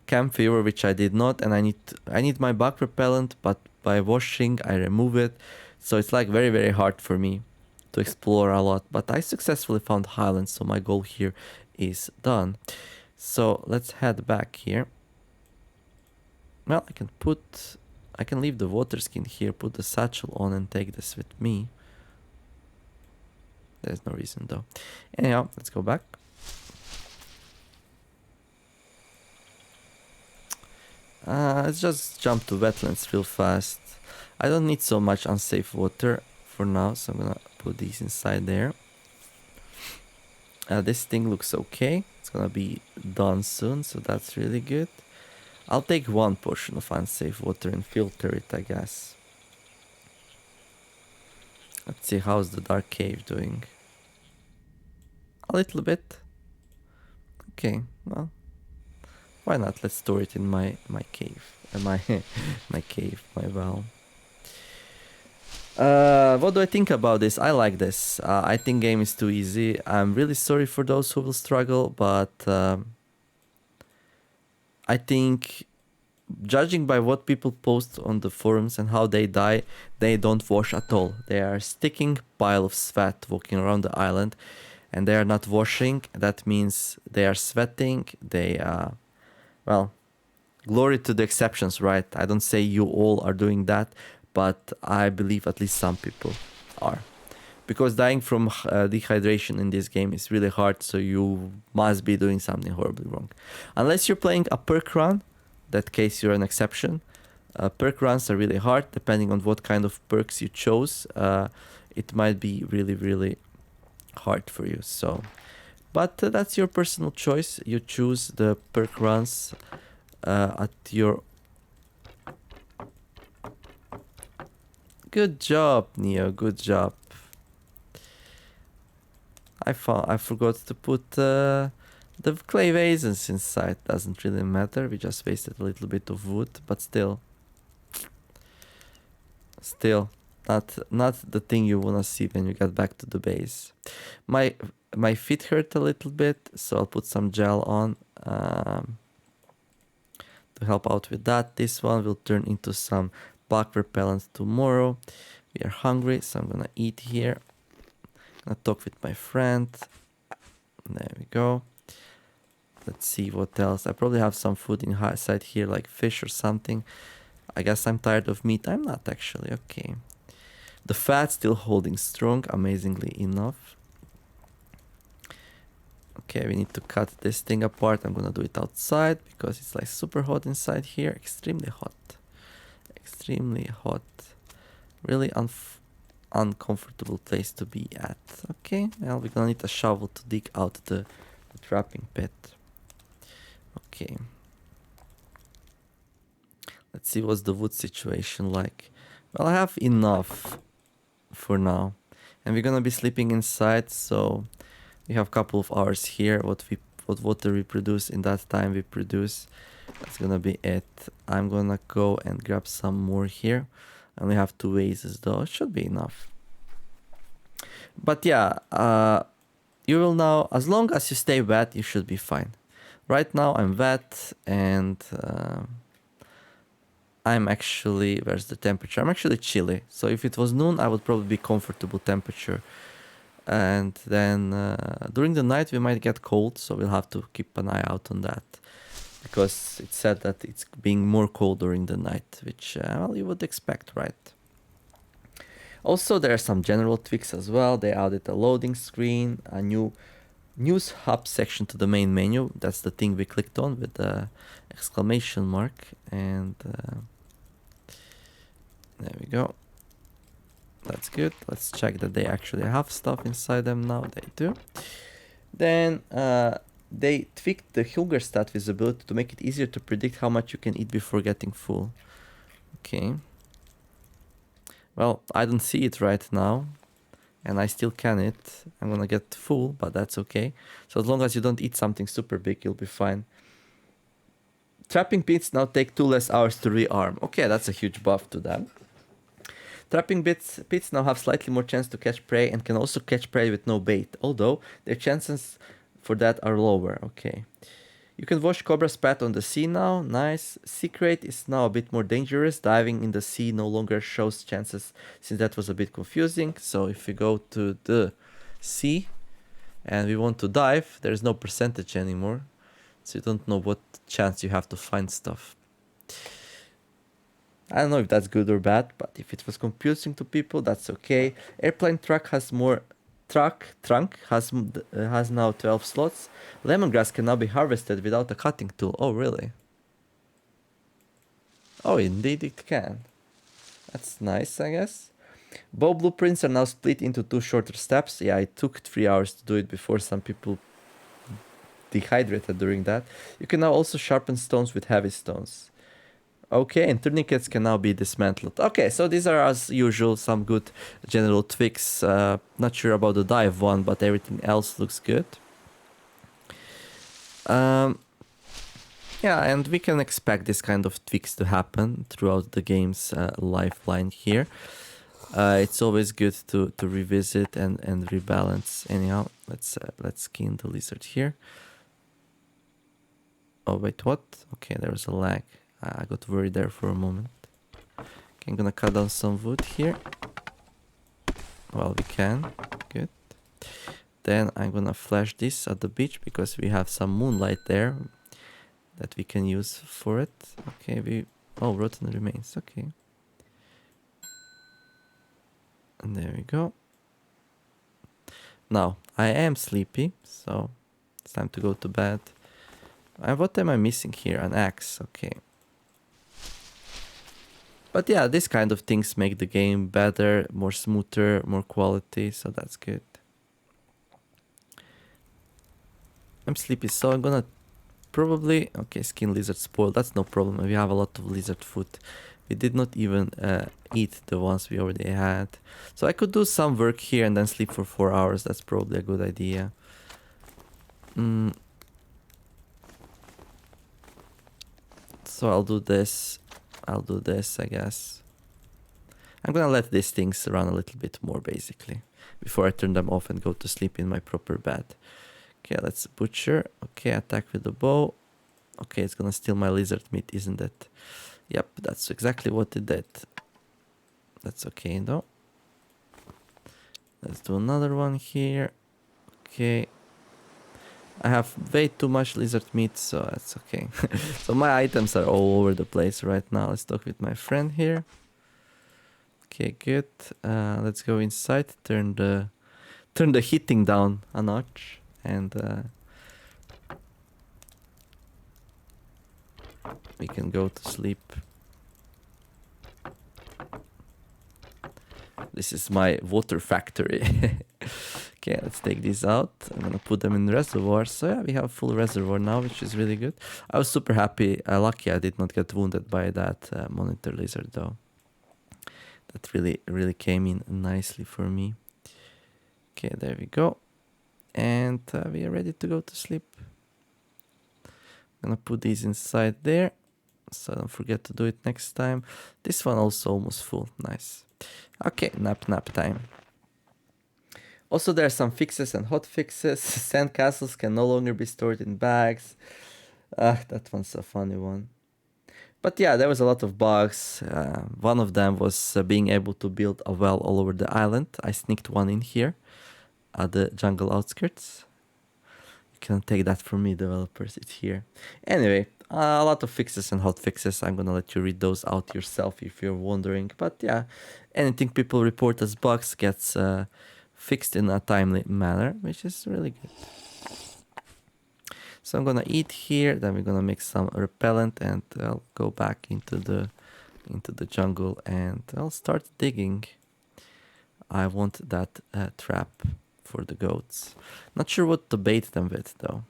camp fever, which I did not, and I need my bug repellent, but by washing I remove it. So it's like very hard for me to explore a lot, but I successfully found highlands, so my goal here is done. So let's head back here. Well, I can leave the water skin here, put the satchel on and take this with me. There's no reason though. Anyhow, let's go back. Let's just jump to wetlands real fast. I don't need so much unsafe water for now, so I'm gonna put these inside there. This thing looks okay. It's gonna be done soon, so that's really good. I'll take one portion of unsafe water and filter it, I guess. Let's see, how's the dark cave doing? A little bit. Okay, well, why not? Let's store it in my cave. My cave, my well. What do I think about this? I like this. I think game is too easy. I'm really sorry for those who will struggle, but I think judging by what people post on the forums and how they die, they don't wash at all. They are sticking pile of sweat walking around the island, and they are not washing. That means they are sweating. They well, glory to the exceptions, right? I don't say you all are doing that, but I believe at least some people are. Because dying from dehydration in this game is really hard, so you must be doing something horribly wrong. Unless you're playing a perk run, that case you're an exception. Perk runs are really hard, depending on what kind of perks you chose. It might be really, really hard for you. So, but that's your personal choice. You choose the perk runs at your... Good job, Neo. Good job. I forgot to put the clay vases inside. Doesn't really matter. We just wasted a little bit of wood, but still, not the thing you wanna see when you get back to the base. My feet hurt a little bit, so I'll put some gel on to help out with that. This one will turn into some bug repellent tomorrow. We are hungry, so I'm gonna eat here. Gonna talk with my friend. There we go. Let's see what else. I probably have some food inside here, like fish or something. I guess I'm tired of meat. I'm not actually. Okay. The fat still holding strong, amazingly enough. Okay, we need to cut this thing apart. I'm gonna do it outside because it's like super hot inside here. Extremely hot. Extremely hot. Really uncomfortable place to be at. Okay, well, we're gonna need a shovel to dig out the trapping pit. Okay. Let's see what's the wood situation like. Well, I have enough for now. And we're gonna be sleeping inside, so we have a couple of hours here. What water we produce in that time we produce. That's gonna be it. I'm gonna go and grab some more here. I only have 2 vases though. It should be enough. But yeah, you will now, as long as you stay wet, you should be fine. Right now I'm wet and I'm actually, where's the temperature? I'm actually chilly. So if it was noon, I would probably be comfortable temperature. And then during the night we might get cold, so we'll have to keep an eye out on that. Because it said that it's being more cold during the night, which, well, you would expect, right? Also, there are some general tweaks as well. They added a loading screen, a new news hub section to the main menu. That's the thing we clicked on with the exclamation mark. And there we go. That's good. Let's check that they actually have stuff inside them now. They do. Then they tweaked the hunger stat visibility to make it easier to predict how much you can eat before getting full. Okay. Well, I don't see it right now. And I still can it. I'm gonna get full, but that's okay. So as long as you don't eat something super big, you'll be fine. Trapping pits now take 2 less hours to rearm. Okay, that's a huge buff to them. Trapping pits now have slightly more chance to catch prey and can also catch prey with no bait, although their chances for that are lower. Okay. You can watch Cobra spat on the sea now. Nice. Secret is now a bit more dangerous. Diving in the sea no longer shows chances, since that was a bit confusing. So if we go to the sea and we want to dive, there's no percentage anymore. So you don't know what chance you have to find stuff. I don't know if that's good or bad, but if it was confusing to people, that's okay. Airplane truck has more... Trunk has now 12 slots. Lemongrass can now be harvested without a cutting tool. Oh, really? Oh, indeed it can. That's nice, I guess. Bow blueprints are now split into 2 shorter steps. Yeah, it took 3 hours to do it before some people dehydrated during that. You can now also sharpen stones with heavy stones. Okay, and tourniquets can now be dismantled. Okay, so these are, as usual, some good general tweaks. Not sure about the dive one, but everything else looks good. Yeah, and we can expect this kind of tweaks to happen throughout the game's lifeline here. It's always good to revisit and rebalance. Anyhow, let's skin the lizard here. Oh wait, what? Okay, there was a lag. I got worried there for a moment. Okay, I'm gonna cut down some wood here. Well, we can. Good. Then I'm gonna flash this at the beach because we have some moonlight there that we can use for it. Okay, oh, rotten remains. Okay. And there we go. Now, I am sleepy, so it's time to go to bed. And what am I missing here? An axe. Okay. But yeah, this kind of things make the game better, more smoother, more quality, so that's good. I'm sleepy, so I'm gonna probably... Okay, skin lizard spoiled, that's no problem. We have a lot of lizard food. We did not even eat the ones we already had. So I could do some work here and then sleep for 4 hours. That's probably a good idea. So I'll do this, I guess. I'm gonna let these things run a little bit more, basically, before I turn them off and go to sleep in my proper bed. Okay, let's butcher. Okay, attack with the bow. Okay, it's gonna steal my lizard meat, isn't it? Yep, that's exactly what it did. That's okay, though. Let's do another one here. Okay. I have way too much lizard meat, so that's okay. So my items are all over the place right now. Let's talk with my friend here. Okay, good. Let's go inside. Turn the heating down a notch, and we can go to sleep. This is my water factory. Okay, let's take these out. I'm gonna put them in the reservoir. So yeah, we have a full reservoir now, which is really good. I was super happy. Lucky I did not get wounded by that monitor lizard, though. That really came in nicely for me. Okay, there we go. And we are ready to go to sleep. I'm gonna put these inside there, so don't forget to do it next time. This one also almost full. Nice. Okay, nap time. Also, there are some fixes and hot fixes. Sand castles can no longer be stored in bags. That one's a funny one. But yeah, there was a lot of bugs. One of them was being able to build a well all over the island. I sneaked one in here at the jungle outskirts. You can take that from me, developers. It's here. Anyway, a lot of fixes and hot fixes. I'm gonna let you read those out yourself if you're wondering. But yeah, anything people report as bugs gets fixed in a timely manner, which is really good. So I'm gonna eat here, then we're gonna make some repellent, and I'll go back into the jungle and I'll start digging. I want that trap for the goats. Not sure what to bait them with, though.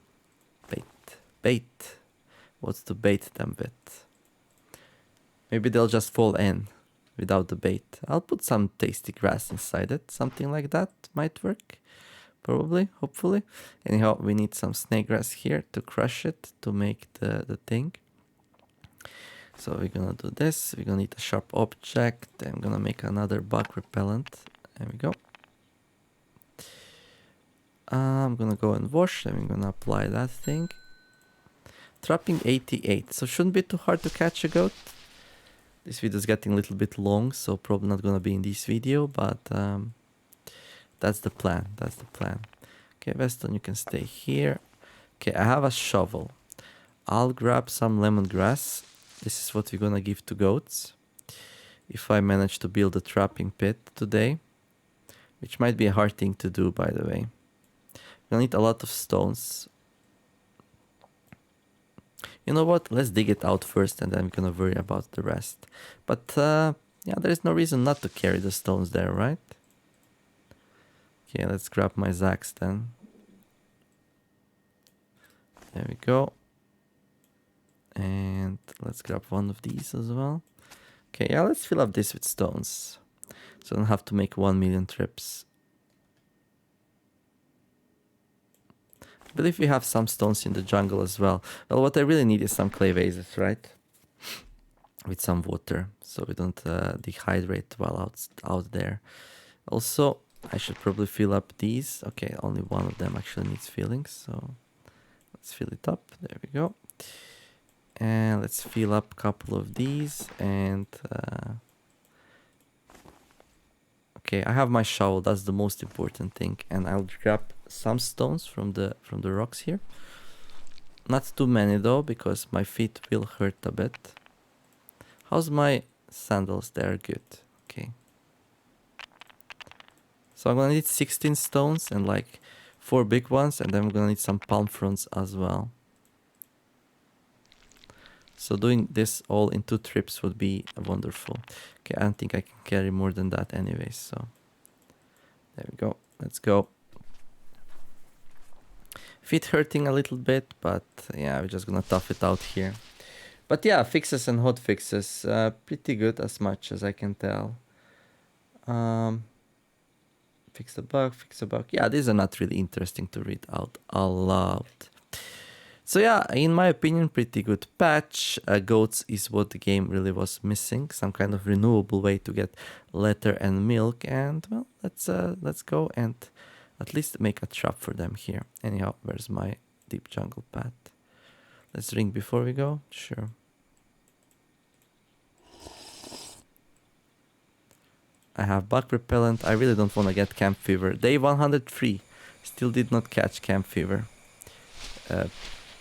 Bait. What's to bait them with? Maybe they'll just fall in without the bait. I'll put some tasty grass inside it. Something like that might work. Probably, hopefully. Anyhow, we need some snake grass here to crush it, to make the thing. So we're gonna do this. We're gonna need a sharp object. I'm gonna make another bug repellent. There we go. I'm gonna go and wash, and we're gonna apply that thing. Trapping 88. So shouldn't be too hard to catch a goat. This video is getting a little bit long, so probably not gonna be in this video, but that's the plan. Okay, Weston, you can stay here. Okay, I have a shovel. I'll grab some lemongrass. This is what we're gonna give to goats. If I manage to build a trapping pit today, which might be a hard thing to do, by the way. We'll need a lot of stones. You know what? Let's dig it out first, and then we're gonna worry about the rest. But yeah, there is no reason not to carry the stones there, right? Okay, let's grab my Zax then. There we go. And let's grab one of these as well. Okay, yeah, let's fill up this with stones, so I don't have to make 1 million trips. I believe we have some stones in the jungle as well. Well, what I really need is some clay vases, right? with some water so we don't dehydrate while out there. Also, I should probably fill up these. Okay, only one of them actually needs filling, so let's fill it up. There we go. And let's fill up a couple of these. And okay, I have my shovel. That's the most important thing. And I'll grab some stones from the rocks here. Not too many though, because my feet will hurt a bit. How's my sandals? They're good. Okay. So I'm gonna need 16 stones and like 4 big ones, and then I'm gonna need some palm fronds as well. So doing this all in 2 trips would be wonderful. Okay, I don't think I can carry more than that anyways, so there we go. Let's go. Feet hurting a little bit, but yeah, we're just gonna tough it out here. But yeah, fixes and hot fixes, pretty good as much as I can tell. Fix the bug, fix the bug. Yeah, these are not really interesting to read out aloud. So yeah, in my opinion, pretty good patch. Goats is what the game really was missing. Some kind of renewable way to get leather and milk. And well, let's go and at least make a trap for them here. Anyhow, where's my deep jungle path? Let's drink before we go. Sure. I have bug repellent. I really don't want to get camp fever. Day 103. Still did not catch camp fever.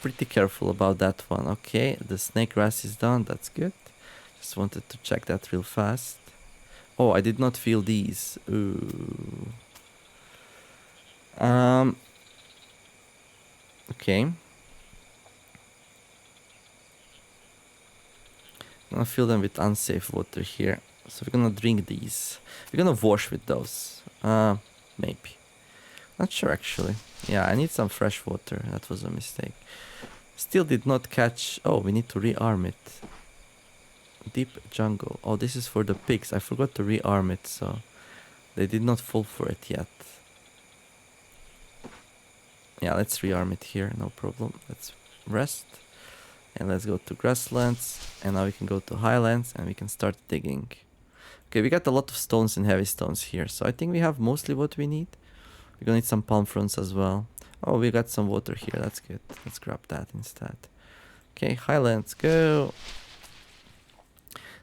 Pretty careful about that one. Okay, the snake grass is done. That's good. Just wanted to check that real fast. Oh, I did not feel these. Ooh. Okay. I'm gonna fill them with unsafe water here. So we're gonna drink these. We're gonna wash with those. Maybe. Not sure actually. Yeah, I need some fresh water. That was a mistake. Still did not catch. Oh, we need to rearm it. Deep jungle. Oh, this is for the pigs. I forgot to rearm it, so they did not fall for it yet. Yeah, let's rearm it here. No problem. Let's rest. And let's go to grasslands. And now we can go to highlands and we can start digging. Okay, we got a lot of stones and heavy stones here. So I think we have mostly what we need. We're gonna need some palm fronds as well. Oh, we got some water here. That's good. Let's grab that instead. Okay, highlands, go.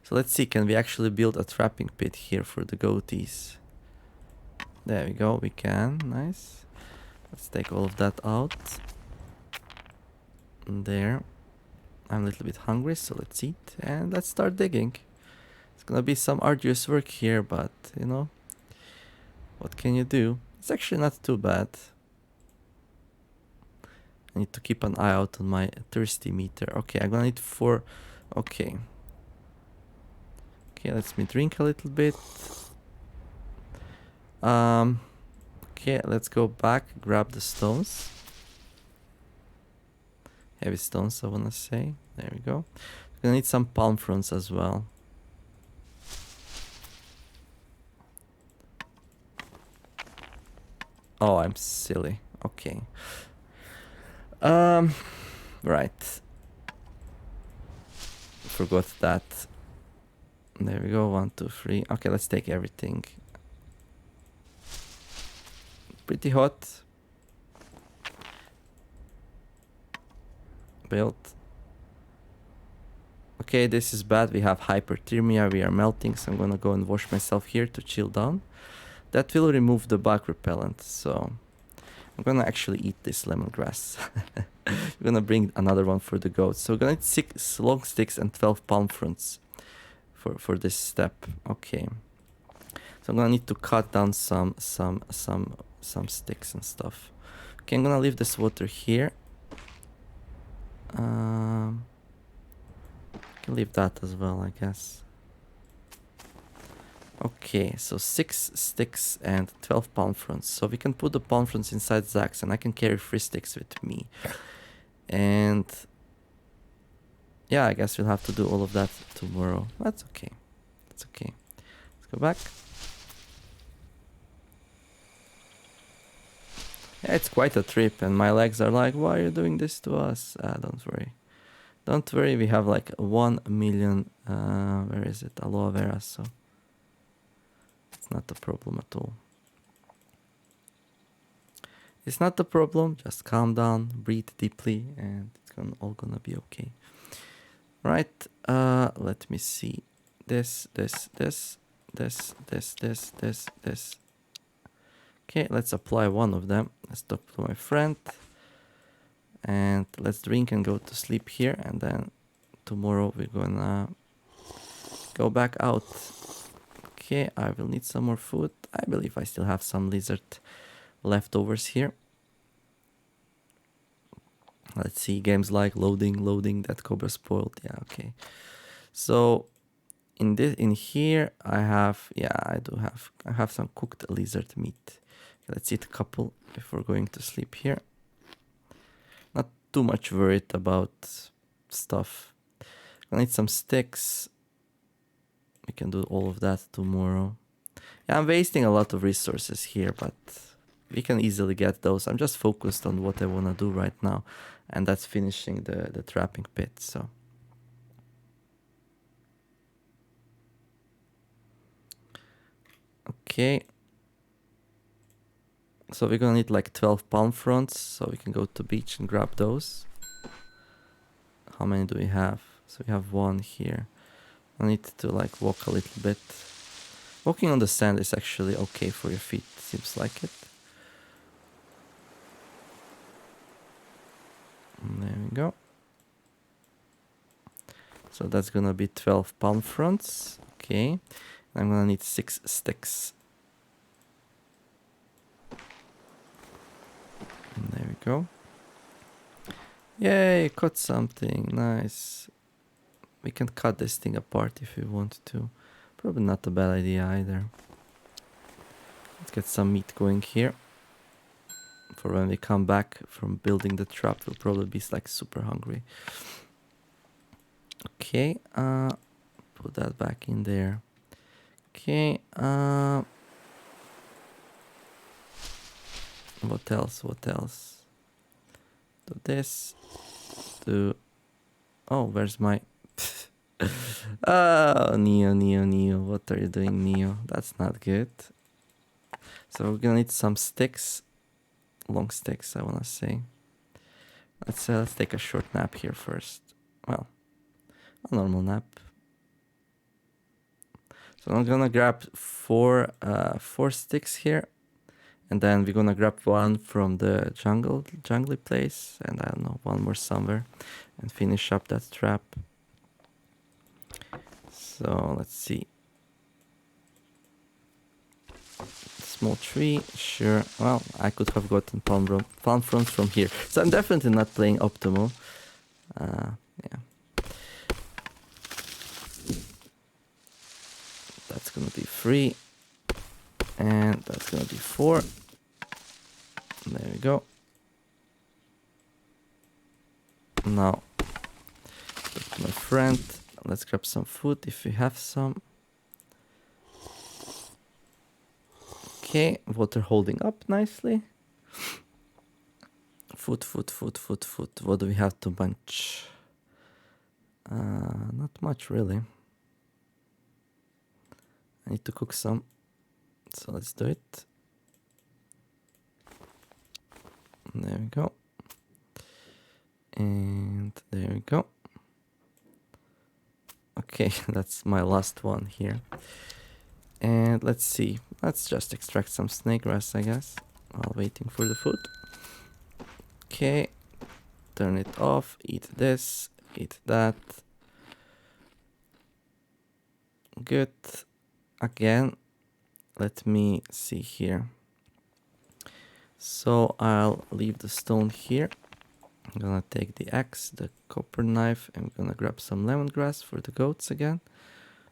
So let's see, can we actually build a trapping pit here for the goatees? There we go, we can. Nice. Let's take all of that out. There. I'm a little bit hungry, so let's eat. And let's start digging. It's gonna be some arduous work here, but, you know, what can you do? It's actually not too bad. I need to keep an eye out on my thirsty meter. Okay, I'm gonna need 4. Okay. Okay, let me drink a little bit. Okay, let's go back, grab the stones. Heavy stones, I wanna say. There we go. I'm gonna need some palm fronds as well. Oh, I'm silly. Okay. Right. Forgot that. There we go. 1, 2, 3. Okay, let's take everything. Pretty hot. Built. Okay, this is bad. We have hyperthermia. We are melting, so I'm gonna go and wash myself here to chill down. That will remove the bug repellent, so I'm gonna actually eat this lemongrass. I'm gonna bring another one for the goats. So we're gonna need 6 long sticks and 12 palm fronds for this step. Okay. So I'm gonna need to cut down some sticks and stuff. Okay, I'm gonna leave this water here. I can leave that as well, I guess. Okay, so 6 sticks and 12 palm fronds. So we can put the palm fronds inside Zax, and I can carry 3 sticks with me. And yeah, I guess we'll have to do all of that tomorrow. That's okay. That's okay. Let's go back. Yeah, it's quite a trip, and my legs are like, why are you doing this to us? Don't worry. Don't worry, we have like 1 million, where is it? Aloe vera, so it's not a problem at all. It's not a problem, just calm down, breathe deeply, and it's all gonna be okay. Right, let me see. This. Okay, let's apply one of them. Let's talk to my friend. And let's drink and go to sleep here. And then tomorrow we're gonna go back out. Okay, I will need some more food. I believe I still have some lizard leftovers here. Let's see, games like loading, that cobra spoiled. Yeah, okay. So in here I have, I have some cooked lizard meat. Let's eat a couple before going to sleep here. Not too much worried about stuff. I need some sticks. We can do all of that tomorrow. Yeah, I'm wasting a lot of resources here, but we can easily get those. I'm just focused on what I want to do right now, and that's finishing the trapping pit. So okay, so we're gonna need like 12 palm fronds, so we can go to beach and grab those. How many do we have? So we have one here. I need to like walk a little bit. Walking on the sand is actually okay for your feet, seems like it. And there we go. So that's gonna be 12 palm fronds. Okay. I'm gonna need 6 sticks. And there we go. Yay, caught something. Nice. We can cut this thing apart if we want to. Probably not a bad idea either. Let's get some meat going here. For when we come back from building the trap, we'll probably be like super hungry. Okay, put that back in there. Okay, what else? Do this. Oh, where's my... Oh, Neo, what are you doing, Neo? That's not good. So we're gonna need some sticks. Long sticks, I wanna say. Let's take a short nap here first. Well, a normal nap. So I'm gonna grab four sticks here, and then we're gonna grab one from the jungly place, and I don't know, one more somewhere, and finish up that trap. So let's see. Small tree, sure. Well, I could have gotten palm fronds from here, so I'm definitely not playing optimal. Yeah. That's gonna be 3, and that's gonna be 4. There we go. Now, talk to my friend. Let's grab some food if we have some. Okay, water holding up nicely. Food. What do we have to munch? Not much really. I need to cook some, so let's do it. There we go. And there we go. Okay, that's my last one here. And let's see. Let's just extract some snake grass, I guess, while waiting for the food. Okay, turn it off. Eat this, eat that. Good. Again, let me see here. So I'll leave the stone here. I'm gonna take the axe, the copper knife, and I'm gonna grab some lemongrass for the goats again.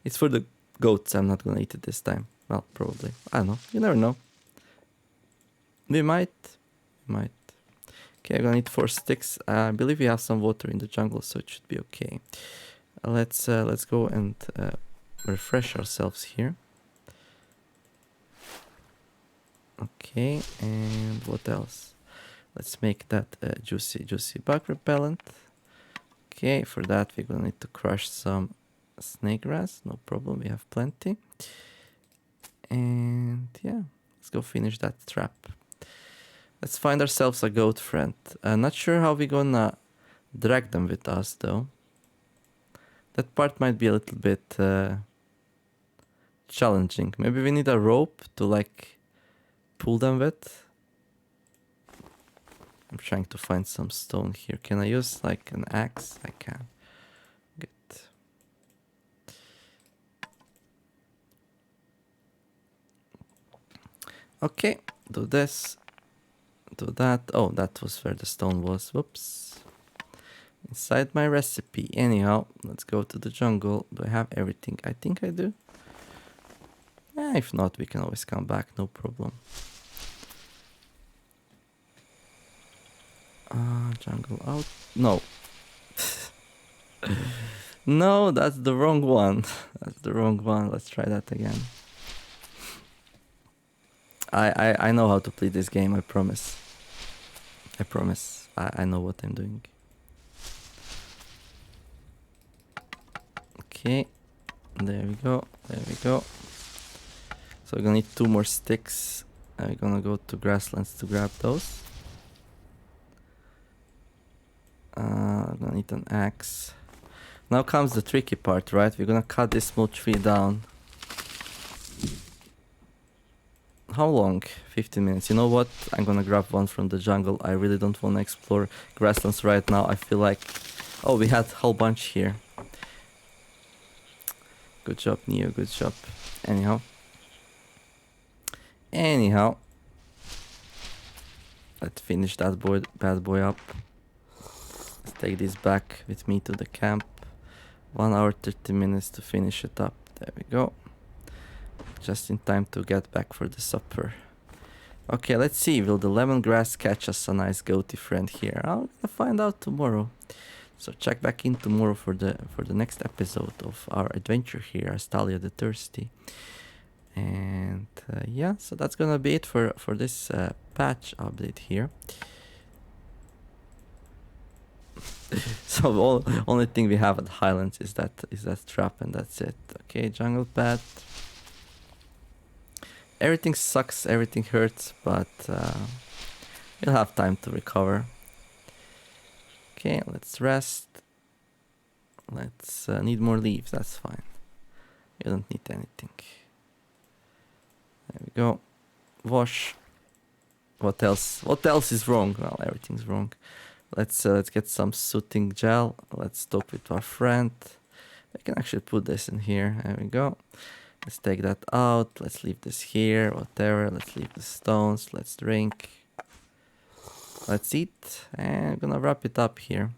It's for the goats, I'm not gonna eat it this time. Well, probably. I don't know. You never know. We might. Okay, I'm gonna need 4 sticks. I believe we have some water in the jungle, so it should be okay. Let's go and refresh ourselves here. Okay, and what else? Let's make that juicy bug repellent. Okay, for that we're gonna need to crush some snake grass. No problem, we have plenty. And yeah, let's go finish that trap. Let's find ourselves a goat friend. Not sure how we're gonna drag them with us though. That part might be a little bit challenging. Maybe we need a rope to like pull them with. I'm trying to find some stone here. Can I use like an axe? I can. Good. Okay, do this. Do that. Oh, that was where the stone was. Whoops. Inside my recipe. Anyhow, let's go to the jungle. Do I have everything? I think I do. If not, we can always come back. No problem. Jungle out. No. No, that's the wrong one. That's the wrong one. Let's try that again. I know how to play this game, I promise. I promise. I know what I'm doing. Okay. There we go. There we go. So we're gonna need 2 more sticks. We're gonna go to grasslands to grab those. I'm gonna need an axe. Now comes the tricky part, right? We're gonna cut this small tree down. How long? 15 minutes. You know what? I'm gonna grab one from the jungle. I really don't want to explore grasslands right now. I feel like... Oh, we had a whole bunch here. Good job, Neo. Good job. Anyhow. Let's finish that bad boy up. Let's take this back with me to the camp. 1 hour 30 minutes to finish it up. There we go. Just in time to get back for the supper. Okay, let's see. Will the lemongrass catch us a nice goatee friend here? I'll find out tomorrow. So check back in tomorrow for the next episode of our adventure here as Talia the Thirsty. And yeah, so that's gonna be it for this patch update here. So the only thing we have at Highlands is that trap, and that's it. Okay, jungle pet. Everything sucks, everything hurts, but we'll have time to recover. Okay, let's rest. Let's need more leaves, that's fine. You don't need anything. There we go. Wash. What else? What else is wrong? Well, everything's wrong. Let's get some soothing gel. Let's talk with our friend. I can actually put this in here. There we go. Let's take that out. Let's leave this here. Whatever. Let's leave the stones. Let's drink. Let's eat. And I'm gonna wrap it up here.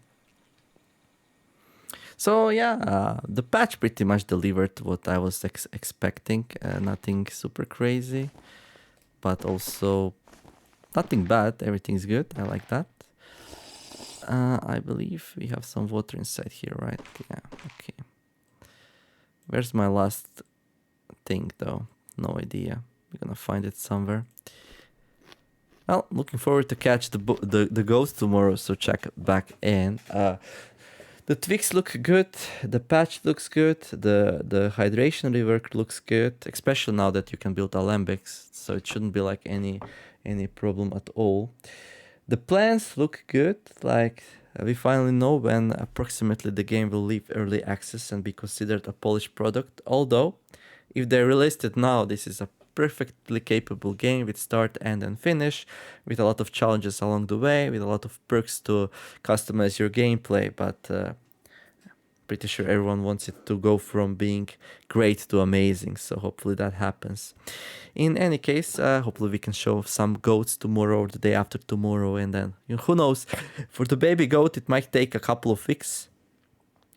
So yeah, the patch pretty much delivered what I was expecting. Nothing super crazy, but also nothing bad. Everything's good. I like that. I believe we have some water inside here, right? Yeah, okay. Where's my last thing though? No idea. We're gonna find it somewhere. Well, looking forward to catch the ghost tomorrow, so check back in. The tweaks look good, the patch looks good, the hydration rework looks good, especially now that you can build alembics, so it shouldn't be like any problem at all. The plans look good, like we finally know when approximately the game will leave early access and be considered a polished product, although if they released it now, this is a perfectly capable game with start, end and finish, with a lot of challenges along the way, with a lot of perks to customize your gameplay, but pretty sure everyone wants it to go from being great to amazing, so hopefully that happens. In any case, hopefully we can show some goats tomorrow or the day after tomorrow, and then, who knows, for the baby goat it might take a couple of weeks,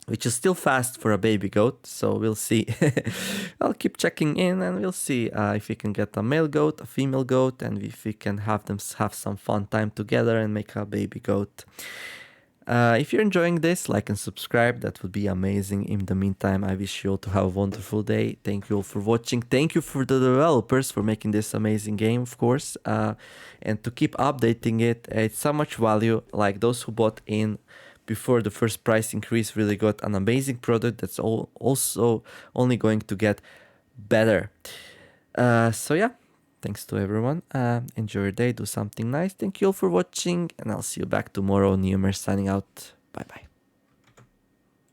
which is still fast for a baby goat, so we'll see. I'll keep checking in and we'll see if we can get a male goat, a female goat, and if we can have them have some fun time together and make a baby goat. If you're enjoying this, like and subscribe, that would be amazing. In the meantime, I wish you all to have a wonderful day. Thank you all for watching. Thank you for the developers for making this amazing game, of course, and to keep updating it. It's so much value, like those who bought in before the first price increase, really got an amazing product that's also only going to get better. So yeah, thanks to everyone. Enjoy your day, do something nice. Thank you all for watching, and I'll see you back tomorrow. Neumer signing out. Bye bye.